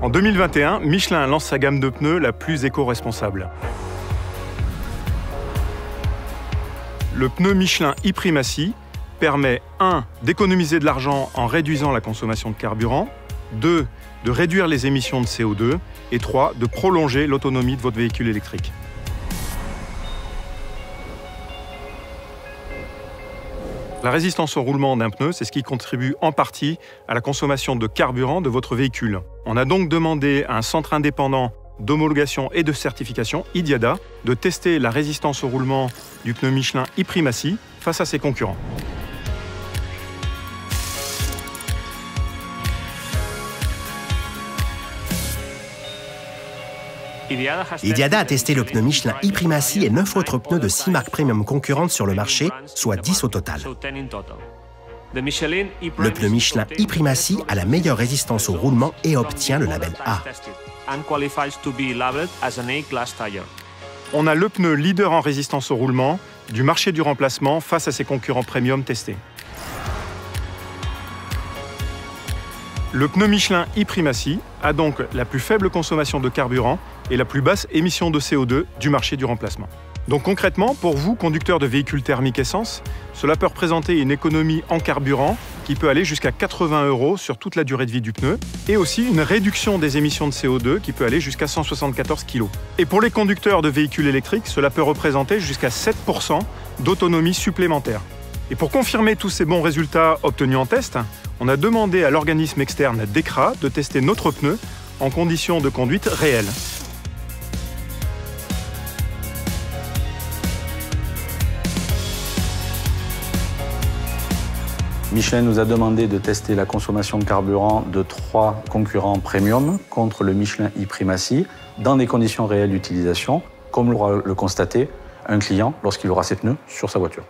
En 2021, Michelin lance sa gamme de pneus la plus éco-responsable. Le pneu Michelin e-Primacy permet 1. d'économiser de l'argent en réduisant la consommation de carburant, 2. de réduire les émissions de CO2 et 3. de prolonger l'autonomie de votre véhicule électrique. La résistance au roulement d'un pneu, c'est ce qui contribue en partie à la consommation de carburant de votre véhicule. On a donc demandé à un centre indépendant d'homologation et de certification, IDIADA, de tester la résistance au roulement du pneu Michelin e-Primacy face à ses concurrents. IDIADA a testé le pneu Michelin e-Primacy et 9 autres pneus de 6 marques premium concurrentes sur le marché, soit 10 au total. Le pneu Michelin e-Primacy a la meilleure résistance au roulement et obtient le label A. On a le pneu leader en résistance au roulement du marché du remplacement face à ses concurrents premium testés. Le pneu Michelin e-Primacy a donc la plus faible consommation de carburant et la plus basse émission de CO2 du marché du remplacement. Donc concrètement, pour vous, conducteurs de véhicules thermiques essence, cela peut représenter une économie en carburant qui peut aller jusqu'à 80 € sur toute la durée de vie du pneu et aussi une réduction des émissions de CO2 qui peut aller jusqu'à 174 kg. Et pour les conducteurs de véhicules électriques, cela peut représenter jusqu'à 7% d'autonomie supplémentaire. Et pour confirmer tous ces bons résultats obtenus en test, on a demandé à l'organisme externe DEKRA de tester notre pneu en conditions de conduite réelles. Michelin nous a demandé de tester la consommation de carburant de 3 concurrents premium contre le Michelin e-Primacy dans des conditions réelles d'utilisation, comme l'aura le constaté un client lorsqu'il aura ses pneus sur sa voiture.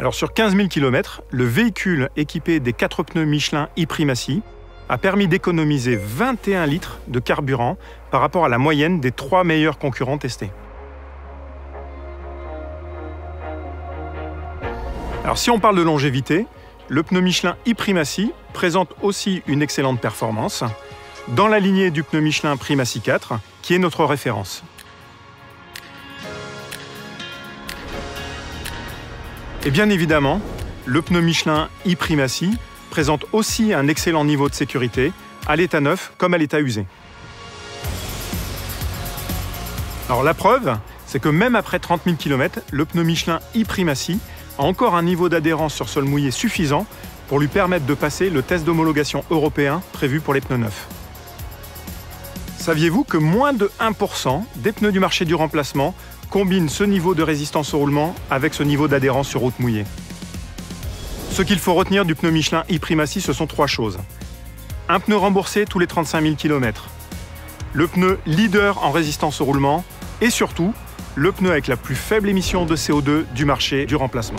Alors sur 15 000 km, le véhicule équipé des 4 pneus Michelin e-Primacy a permis d'économiser 21 litres de carburant par rapport à la moyenne des 3 meilleurs concurrents testés. Alors si on parle de longévité, le pneu Michelin e-Primacy présente aussi une excellente performance dans la lignée du pneu Michelin Primacy 4, qui est notre référence. Et bien évidemment, le pneu Michelin e-Primacy présente aussi un excellent niveau de sécurité à l'état neuf comme à l'état usé. Alors la preuve, c'est que même après 30 000 km, le pneu Michelin e-Primacy a encore un niveau d'adhérence sur sol mouillé suffisant pour lui permettre de passer le test d'homologation européen prévu pour les pneus neufs. Saviez-vous que moins de 1% des pneus du marché du remplacement combinent ce niveau de résistance au roulement avec ce niveau d'adhérence sur route mouillée? Ce qu'il faut retenir du pneu Michelin e-Primacy, ce sont 3 choses. Un pneu remboursé tous les 35 000 km, le pneu leader en résistance au roulement et surtout, le pneu avec la plus faible émission de CO2 du marché du remplacement.